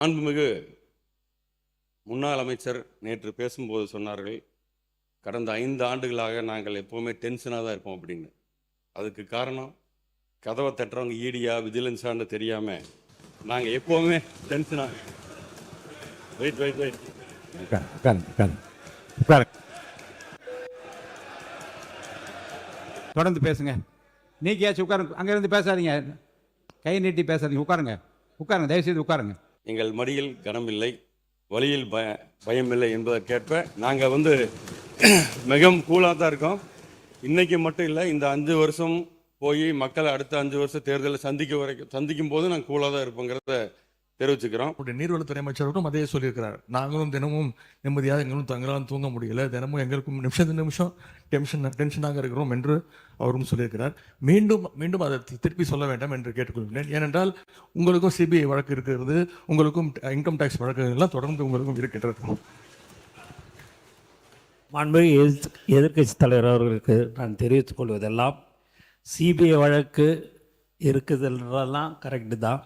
மாண்புமிகு முன்னாள் அமைச்சர் நேற்று பேசும்போது சொன்னார்கள், கடந்த 5 ஆண்டுகளாக நாங்கள் எப்போவுமே டென்ஷனாக தான் இருப்போம் அப்படின்னு. அதுக்கு காரணம் கதவை தட்டுறவங்க ஈடியா விஜிலன்ஸான்னு தெரியாமல் நாங்கள் எப்போவுமே டென்ஷனாக. வெயிட் வெயிட் வெயிட் தொடர்ந்து பேசுங்க. நீக்கியாச்சும் உட்காருங்க. அங்கேருந்து பேசாதீங்க, கை நீட்டி பேசாதீங்க. உட்காருங்க உட்காருங்க, தயவுசெய்து உட்காருங்க. எங்கள் மடியில் கனமில்லை, வழியில் பயமில்லை என்பதற்கேற்ப நாங்கள் மிகவும் கூலாக தான் இருக்கோம். இன்றைக்கி மட்டும் இல்லை, இந்த 5 வருஷம் போய் மக்களை அடுத்த 5 வருஷம் தேர்தலில் சந்திக்கும் போது நாங்கள் கூலாக தான் இருப்போங்கிறத தெரிவிச்சுக்கிறோம். நீர்வளத்துறை அமைச்சரும் அதே சொல்லியிருக்கிறார். நாங்களும் தினமும் நிம்மதியாக எங்களும் தங்களால் தூங்க முடியல, தினமும் எங்களுக்கும் நிமிஷம் டென்ஷனாக இருக்கிறோம் என்று அவரும் சொல்லியிருக்கிறார். மீண்டும் மீண்டும் அதை திருப்பி சொல்ல வேண்டாம் என்று கேட்டுக்கொள்கிறேன். ஏனென்றால் உங்களுக்கும் சிபிஐ வழக்கு இருக்கிறது, உங்களுக்கும் இன்கம் டேக்ஸ் வழக்குகள் எல்லாம் தொடர்ந்து உங்களுக்கும் இருக்கின்றது. மாண்புமிகு எதிர்க்கட்சி தலைவர் அவர்களுக்கு நான் தெரிவித்துக் கொள்வதெல்லாம், சிபிஐ வழக்கு இருக்குதுன்றதெல்லாம் கரெக்டு தான்.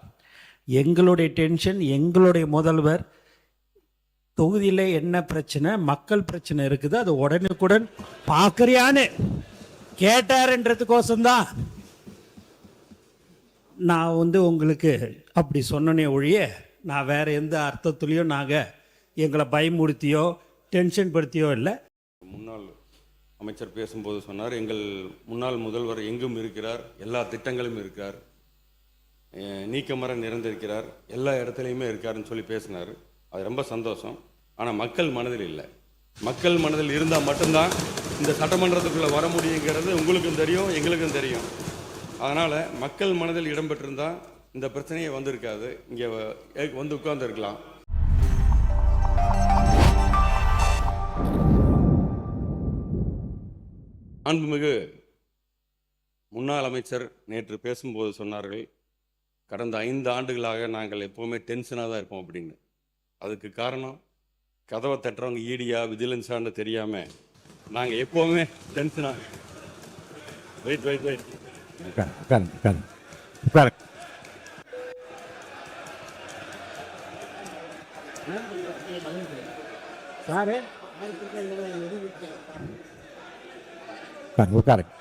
எங்களுடைய டென்ஷன், எங்களுடைய முதல்வர் தொகுதியில் என்ன பிரச்சனை, மக்கள் பிரச்சனை இருக்குது, அது உடனுக்குடன் பார்க்குறியான்னு கேட்டார்ன்றதுக்கோசம்தான் நான் உங்களுக்கு அப்படி சொன்னனே ஒழிய, நான் வேறு எந்த அர்த்தத்துலேயும் நாங்கள் எங்களை பயமுறுத்தியோ டென்ஷன் படுத்தியோ இல்லை. முன்னாள் அமைச்சர் பேசும்போது சொன்னார், எங்கள் முன்னாள் முதல்வர் எங்கும் இருக்கிறார், எல்லா திட்டங்களும் இருக்கார், நீக்கமர நிறைந்திருக்கிறார், எல்லா இடத்துலையுமே இருக்காருன்னு சொல்லி பேசினார். அது ரொம்ப சந்தோஷம். ஆனால் மக்கள் மனதில் இல்லை. மக்கள் மனதில் இருந்தால் மட்டும்தான் இந்த சட்டமன்றத்துக்குள்ளே வர முடியுங்கிறது உங்களுக்கும் தெரியும், எங்களுக்கும் தெரியும். அதனால் மக்கள் மனதில் இடம்பெற்றிருந்தால் இந்த பிரச்சனையே வந்திருக்காது, இங்கே உட்கார்ந்துருக்கலாம். மாண்புமிகு முன்னாள் அமைச்சர் நேற்று பேசும்போது சொன்னார்கள், கடந்த 5 ஆண்டுகளாக நாங்கள் எப்போவுமே டென்ஷனாக தான் இருப்போம் அப்படின்னு. அதுக்கு காரணம் கதவை தட்டுறவங்க ஈடியா விஜிலன்ஸான்னு தெரியாமல் நாங்கள் எப்போவுமே டென்ஷனாக. வெயிட் வெயிட் வெயிட் உட்காருங்க.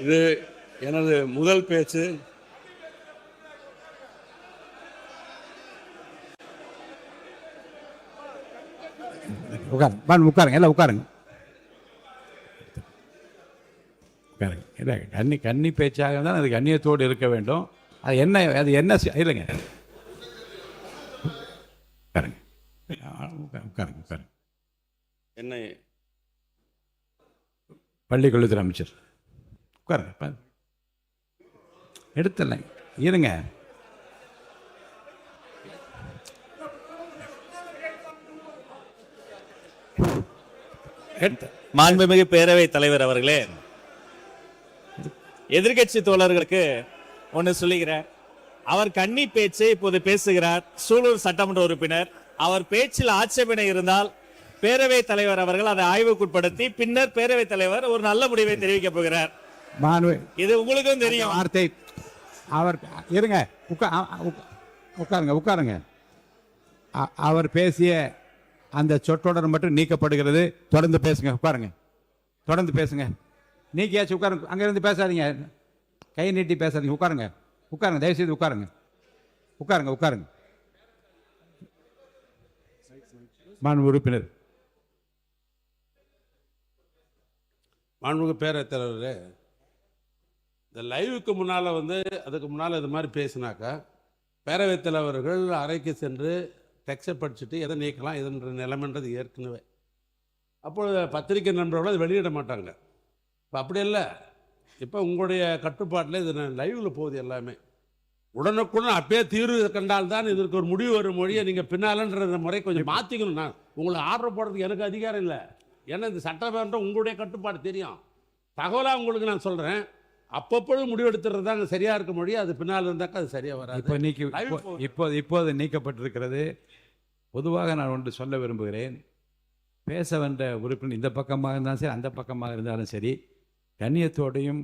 இது எனது முதல் பேச்சு. உட்காருங்க, எல்லாம் உட்காருங்க. இல்லை, கன்னி பேச்சாக தான் அது கண்ணியத்தோடு இருக்க வேண்டும். அது என்ன இல்லைங்க. உட்காருங்க உட்காருங்க உட்காருங்க. என்ன பள்ளிக்கல்வித்துறை அமைச்சர் உட்காருங்க. எடுத்துடலாம், இருங்க. மாண்புமிகு பேரவை தலைவர் அவர்களே, எதிர்கட்சி தோழர்களுக்கு ஒன்று சொல்லுகிறார். அவர் கன்னி பேச்சை இப்போது பேசுகிறார். சூலூர் சட்டமன்ற உறுப்பினர், அவர் பேச்சில் ஆட்சேபனை இருந்தால் பேரவை தலைவர் அவர்கள் அதை ஆய்வுக்குட்படுத்தி பின்னர் பேரவை தலைவர் ஒரு நல்ல முடிவை தெரிவிக்க போகிறார். இது உங்களுக்கும் தெரியும். வார்த்தை அவர் இருங்க, உட்காருங்க. அவர் பேசிய அந்த சொற்றொடர் மட்டும் நீக்கப்படுகிறது. தொடர்ந்து பேசுங்க. உட்காருங்க, தொடர்ந்து பேசுங்க. நீக்கியாச்சும் உட்காருங்க. அங்கேருந்து பேசாதீங்க, கை நீட்டி பேசாதீங்க. உட்காருங்க தயவுசெய்து உட்காருங்க. மாண்பு உறுப்பினர். மாண்புமிகு பேரவைத் தலைவரே, இந்த லைவுக்கு முன்னால் அதுக்கு முன்னால் இது மாதிரி பேசினாக்கா பேரவைத் தலைவர்கள் அறைக்கு சென்று டெக்ஸ்டை படிச்சுட்டு எதை நீக்கலாம் எதுன்ற நிலைமைன்றது ஏற்கனவே. அப்பொழுது பத்திரிகை நண்பர்கள் அதை வெளியிட மாட்டாங்க. இப்போ அப்படி இல்லை, இப்போ உங்களுடைய கட்டுப்பாட்டில் இது லைவில் போகுது. எல்லாமே உடனுக்குடன் அப்பயே தீர்வு கண்டால்தான் இதற்கு ஒரு முடிவு வரும் மொழியை நீங்கள் பின்னாலன்ற முறை கொஞ்சம் மாற்றிக்கணும். நான் உங்களை ஆர்டர் போடுறதுக்கு எனக்கு அதிகாரம் இல்லை. ஏன்னா இந்த சட்டமன்றம் உங்களுடைய கட்டுப்பாடு தெரியும். தகவலாக உங்களுக்கு நான் சொல்கிறேன், அப்பப்பொழுது முடிவெடுத்துறது தான் சரியாக இருக்க மொழி. அது பின்னால் இருந்தாக்கா அது சரியாக வராது. இப்போது நீக்கப்பட்டிருக்கிறது. பொதுவாக நான் ஒன்று சொல்ல விரும்புகிறேன். பேச வந்த உறுப்பினர் இந்த பக்கமாக இருந்தாலும் சரி, அந்த பக்கமாக இருந்தாலும் சரி, கண்ணியத்தோடையும்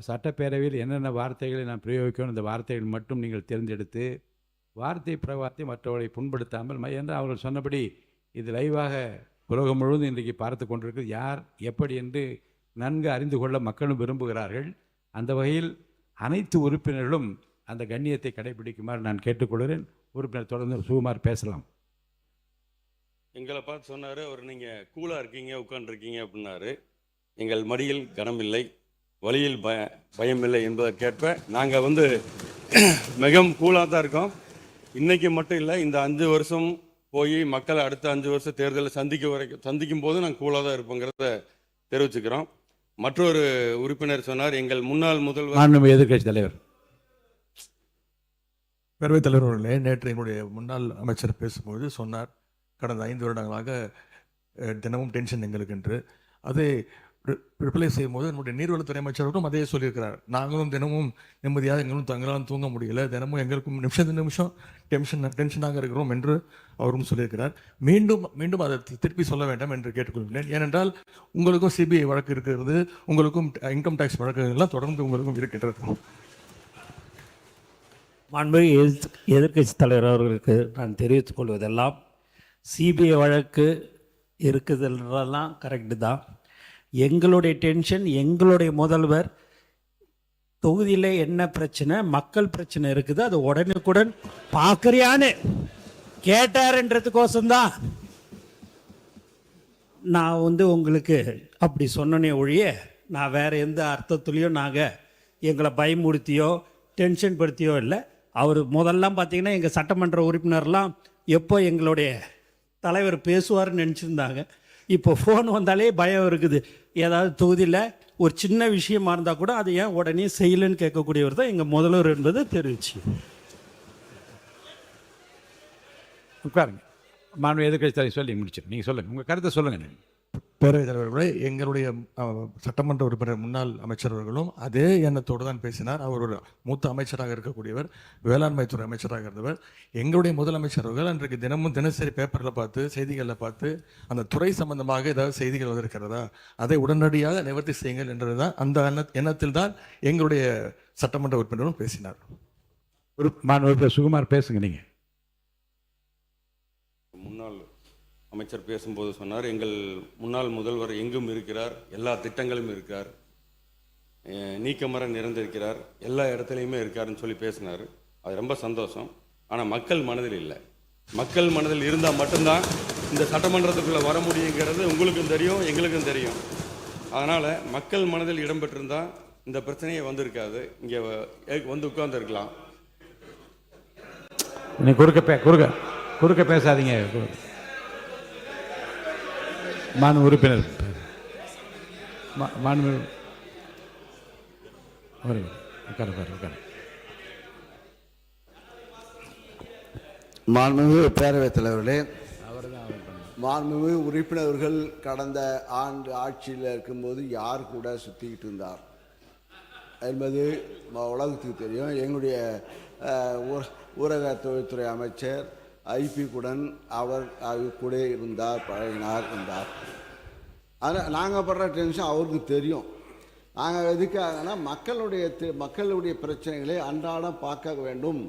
சட்டப்பேரவையில் என்னென்ன வார்த்தைகளை நான் பிரயோகிக்கணும், இந்த வார்த்தைகள் மட்டும் நீங்கள் தேர்ந்தெடுத்து வார்த்தை பிரவார்த்தை மற்றவர்களை புண்படுத்தாமல் என்று அவர்கள் சொன்னபடி இது லைவாக உலகம் முழுவதும் இன்றைக்கு பார்த்து கொண்டிருக்கிறது. யார் எப்படி என்று நன்கு அறிந்து கொள்ள மக்களும் விரும்புகிறார்கள். அந்த வகையில் அனைத்து உறுப்பினர்களும் அந்த கண்ணியத்தை கடைபிடிக்குமாறு நான் கேட்டுக்கொள்கிறேன். உறுப்பினர் தொடர்ந்து சுகுமார் பேசலாம். எங்களை பார்த்து சொன்னார் அவர், நீங்கள் கூலாக இருக்கீங்க உட்காந்துருக்கீங்க அப்படின்னாரு. எங்கள் மடியில் கனமில்லை, வழியில் பயமில்லை என்பதற்கேற்ப நாங்கள் மிகவும் கூலாக தான் இருக்கோம். இன்றைக்கி மட்டும் இல்லை, இந்த 5 வருஷம் போய் மக்களை அடுத்த 5 வருஷம் தேர்தலை சந்திக்கும் போது நாங்கள் கூலாக தான் இருப்போங்கிறத தெரிவிச்சுக்கிறோம். மற்றொரு உறுப்பினர் சொன்னார், எங்கள் முன்னாள் முதல்வர் எதிர்கட்சி தலைவர் பேரவைத் தலைவர் அவர்களே, நேற்று எங்களுடைய முன்னாள் அமைச்சர் பேசும்போது சொன்னார், கடந்த 5 வருடங்களாக தினமும் டென்ஷன் எங்களுக்கு என்று. அதை ரிப்ளை செய்யும்போது நம்முடைய நீர்வளத்துறை அமைச்சர்களும் அதே சொல்லியிருக்கிறார். நாங்களும் தினமும் நிம்மதியாக எங்களும் தங்களால் தூங்க முடியல, தினமும் எங்களுக்கும் நிமிஷம் டென்ஷனாக இருக்கிறோம் என்று அவரும் சொல்லியிருக்கிறார். மீண்டும் அதை திருப்பி சொல்ல வேண்டாம் என்று கேட்டுக்கொள்கிறேன். ஏனென்றால் உங்களுக்கும் சிபிஐ வழக்கு இருக்கிறது, உங்களுக்கும் இன்கம் டேக்ஸ் வழக்குகள் எல்லாம் தொடர்ந்து உங்களுக்கும் இருக்கின்றது. மாண்புமிகு எதிர்க்கட்சி தலைவர் அவர்களுக்கு நான் தெரிவித்துக் கொள்வதெல்லாம், சிபிஐ வழக்கு இருக்குதுன்றதெல்லாம் கரெக்டு தான். எங்களுடைய டென்ஷன், எங்களுடைய முதல்வர் தொகுதியில் என்ன பிரச்சனை, மக்கள் பிரச்சனை இருக்குது, அது உடனுக்குடன் பார்க்குறியான்னு கேட்டாருன்றதுக்கோசம்தான் நான் உங்களுக்கு அப்படி சொன்னனே ஒழிய, நான் வேறு எந்த அர்த்தத்துலேயும் நாங்கள் எங்களை பயமுறுத்தியோ டென்ஷன் படுத்தியோ இல்லை. அவர் முதல்லாம் பார்த்தீங்கன்னா எங்கள் சட்டமன்ற உறுப்பினர்லாம் எப்போ எங்களுடைய தலைவர் பேசுவார்னு நினச்சிருந்தாங்க. இப்போ ஃபோன் வந்தாலே பயம் இருக்குது. ஏதாவது தொகுதியில் ஒரு சின்ன விஷயமா இருந்தால் கூட அதை ஏன் உடனே செய்யலைன்னு கேட்கக்கூடியவர் தான் எங்கள் முதல்வர் என்பதை தெரிவிச்சு. உட்காருங்க. மாண்பு எதிர்கட்சி தலைவர் சொல்லி முடிச்சிடும். நீங்கள் சொல்லுங்கள், உங்கள் கருத்தை சொல்லுங்கள். பேரவைத் தலைவர்களே, எங்களுடைய சட்டமன்ற உறுப்பினர் முன்னாள் அமைச்சர் அவர்களும் அதே எண்ணத்தோடு தான் பேசினார். அவர் ஒரு மூத்த அமைச்சராக இருக்கக்கூடியவர், வேளாண்மை துறை அமைச்சராக இருந்தவர். எங்களுடைய முதலமைச்சர் அவர்கள் அன்றைக்கு தினசரி பேப்பரில் பார்த்து, செய்திகளில் பார்த்து, அந்த துறை சம்பந்தமாக ஏதாவது செய்திகள் வந்திருக்கிறதா, அதை உடனடியாக நிவர்த்தி செய்யுங்கள் என்றது தான், அந்த எண்ணத்தில் தான் எங்களுடைய சட்டமன்ற உறுப்பினரும் பேசினார். மாண்பு சுகுமார் பேசுங்க. நீங்கள் முன்னாள் அமைச்சர் பேசும்போது சொன்னார், எங்கள் முன்னாள் முதல்வர் எங்கும் இருக்கிறார், எல்லா திட்டங்களும் இருக்கார், நீக்கமர நிறைந்திருக்கிறார், எல்லா இடத்துலையுமே இருக்காருன்னு சொல்லி பேசினார். அது ரொம்ப சந்தோஷம். ஆனால் மக்கள் மனதில் இல்லை. மக்கள் மனதில் இருந்தால் மட்டும்தான் இந்த சட்டமன்றத்துக்குள்ளே வர முடியுங்கிறது உங்களுக்கும் தெரியும், எங்களுக்கும் தெரியும். அதனால் மக்கள் மனதில் இடம்பெற்றிருந்தால் இந்த பிரச்சனையே வந்திருக்காது, இங்கே உட்கார்ந்துருக்கலாம். நீ குறுக்க பேசாதீங்க. மாண்பு உறுப்பினர் மாண்புமிகு பேரவைத் தலைவர்களே, மாண்புமிகு உறுப்பினர்கள் கடந்த ஆண்டு ஆட்சியில் இருக்கும்போது யார் கூட சுற்றிக்கிட்டு இருந்தார் என்பது உலகத்துக்கு தெரியும். எங்களுடைய ஊரக தொழில்துறை அமைச்சர் ஐபி குடன் அவர் கூட இருந்தார், பழகினார் இருந்தார். ஆனால் நாங்கள் படுற டென்ஷன் அவருக்கு தெரியும். நாங்கள் எதுக்காகனா மக்களுடைய பிரச்சனைகளை அன்றாடம் பார்க்க வேண்டும்,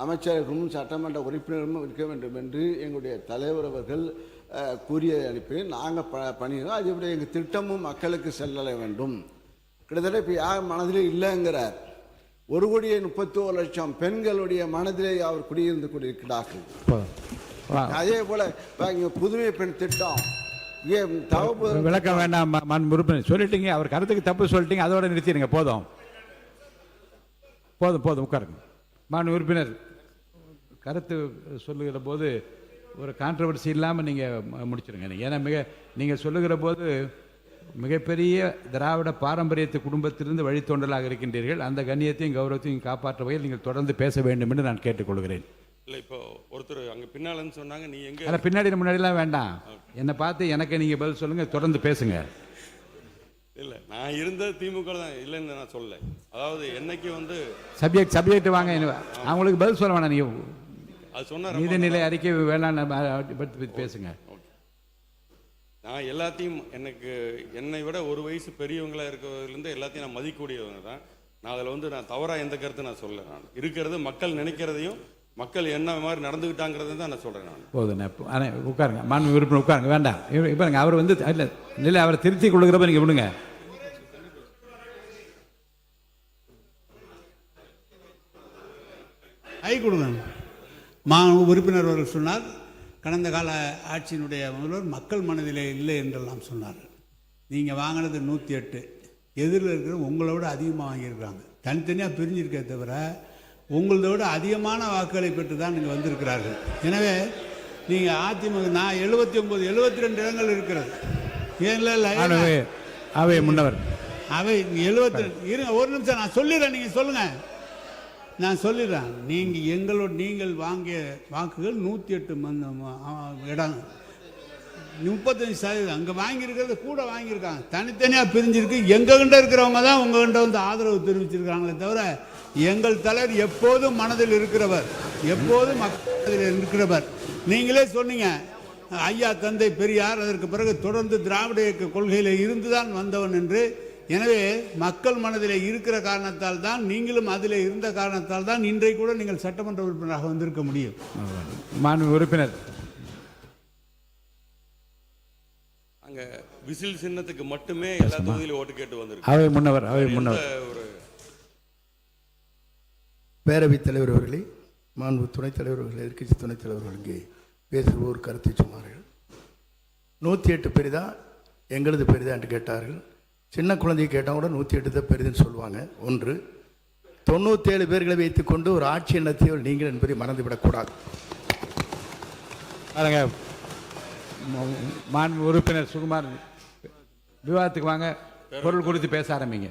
அமைச்சர்களும் சட்டமன்ற உறுப்பினர்களும் இருக்க வேண்டும் என்று எங்களுடைய தலைவர் அவர்கள் கூறியதை அனுப்பி நாங்கள் பண்ணிடுறோம். அது இப்படி எங்கள் திட்டமும் மக்களுக்கு செல்ல வேண்டும். கிட்டத்தட்ட இப்போ யார் மனதிலே இல்லைங்கிறார். 1,31,00,000 பெண்களுடைய மனதிலே அவர் குடியிருந்து கொண்டிருக்கிறார்கள். அதே போல புதுமை பெண் திட்டம் விளக்கம் வேண்டாம். மாண்பு உறுப்பினர் சொல்லிட்டீங்க, அவர் கருத்துக்கு தப்பு சொல்லிட்டீங்க, அதோட நிறுத்திடுங்க. போதும் உட்காருங்க. மாண்பு உறுப்பினர் கருத்து சொல்லுகிற போது ஒரு கான்ட்ரவர்சி இல்லாமல் நீங்கள் முடிச்சிருங்க. ஏன்னா நீங்கள் சொல்லுகிற போது மிகப்பெரிய திராவிட பாரம்பரியத்து குடும்பத்திலிருந்து வழித்தோன்றலாக இருக்கின்றீர்கள். அந்த கண்ணியத்தையும் கௌரவத்தையும் காப்பாற்ற வகையில் நீங்கள் தொடர்ந்து பேச வேண்டும் என்று நான் கேட்டுக்கொள்கிறேன். இல்லை, இப்போ ஒருத்தர் அங்கே பின்னாலன்னு சொன்னாங்க, நீ எங்கே? அதில் முன்னாடிலாம் வேண்டாம், என்னை பார்த்து எனக்கு நீங்கள் பதில் சொல்லுங்கள், தொடர்ந்து பேசுங்க. இல்லை, நான் இருந்த திமுக தான் இல்லைன்னு நான் சொல்லலை. அதாவது என்னைக்கு சப்ஜெக்ட் வாங்க, அவங்களுக்கு பதில் சொல்ல வேணாம். நீங்கள் அது சொன்ன நீதிநிலை அறிக்கை வேளாண் பற்றி பேசுங்க. நான் எல்லாத்தையும் என்னை விட ஒரு வயசு பெரியவங்களா இருக்கிறதுலேருந்து எல்லாத்தையும் நான் மதிக்கக்கூடியவங்க தான். நான் அதில் வந்து நான் தவறாக எந்த கருத்து நான் சொல்ல. நான் இருக்கிறது மக்கள் நினைக்கிறதையும் மக்கள் என்ன மாதிரி நடந்துக்கிட்டாங்கிறத தான் நான் சொல்கிறேன். நான் போதுண்ணே. ஆனால் உட்காருங்க, மாண்பு உறுப்பினர் உட்காருங்க. வேண்டாம் பாருங்க, அவர் வந்து இல்லை அவரை திருத்தி கொள்கிறப்ப நீங்கள் விடுங்க. கை கொடுங்க. உறுப்பினர் அவர்கள் சொன்னார், கடந்த கால ஆட்சியினுடைய முதல்வர் மக்கள் மனதிலே இல்லை என்றெல்லாம் சொன்னார். நீங்கள் வாங்கினது 108, எதிரில் இருக்கிற உங்களை விட அதிகமாக வாங்கியிருக்காங்க. தனித்தனியாக பிரிஞ்சிருக்கே தவிர உங்களதை விட அதிகமான வாக்குகளை பெற்று தான் நீங்கள் வந்திருக்கிறார்கள். எனவே நீங்கள் அதிமுக நான் 79 72 இடங்கள் இருக்கிறது. அவை முன்னவர் அவை 72 இருங்க, ஒரு நிமிஷம் நான் சொல்லிடுறேன், நீங்கள் சொல்லுங்கள். நான் சொல்லிடுறேன். நீங்கள் வாங்கிய வாக்குகள் 108 இடம், 35% அங்கே வாங்கியிருக்கிறது கூட வாங்கியிருக்காங்க. தனித்தனியாக பிரிஞ்சிருக்கு. எங்ககிட்ட இருக்கிறவங்க தான் உங்ககிட்ட வந்து ஆதரவு தெரிவிச்சிருக்காங்களே தவிர எங்கள் தலைவர் எப்போதும் மனதில் இருக்கிறவர், எப்போதும் மக்களில் இருக்கிறவர். நீங்களே சொன்னீங்க, ஐயா தந்தை பெரியார் அதற்கு பிறகு தொடர்ந்து திராவிட இயக்க கொள்கையில் இருந்துதான் வந்தவன் என்று. எனவே மக்கள் மனதிலே இருக்கிற காரணத்தால் தான், நீங்களும் அதிலே இருந்த காரணத்தால் தான் இன்றைக்கு கூட நீங்கள் சட்டமன்ற உறுப்பினராக வந்திருக்க முடியும். மாண்பு உறுப்பினர், அங்கே விசில் சின்னத்துக்கு மட்டுமே எல்லா தொகுதியிலும் ஓட்டு கேட்டு வந்திருக்கு. அவை முன்னவர் ஒரு பேரவைத் தலைவர் அவர்களே, மாண்பு துணைத் தலைவர்கள், எதிர்க்கட்சி துணைத் தலைவர்களுக்கு பேசுவோர் கருத்தை சொன்னார்கள். 108 பெரிதா எங்களது பெரிதா என்று கேட்டார்கள். சின்ன குழந்தையை கேட்டால் கூட 108 தான் பெரிதுன்னு சொல்லுவாங்க. ஒன்று, 97 பேர்களை வைத்துக்கொண்டு ஒரு ஆட்சி நடத்தியவர் நீங்கள் என்பதை மறந்துவிடக்கூடாது. பாருங்க, மாண்பு உறுப்பினர் சுகுமார், விவாதத்துக்கு வாங்க. பொருள் குறித்து பேச ஆரம்பிங்க.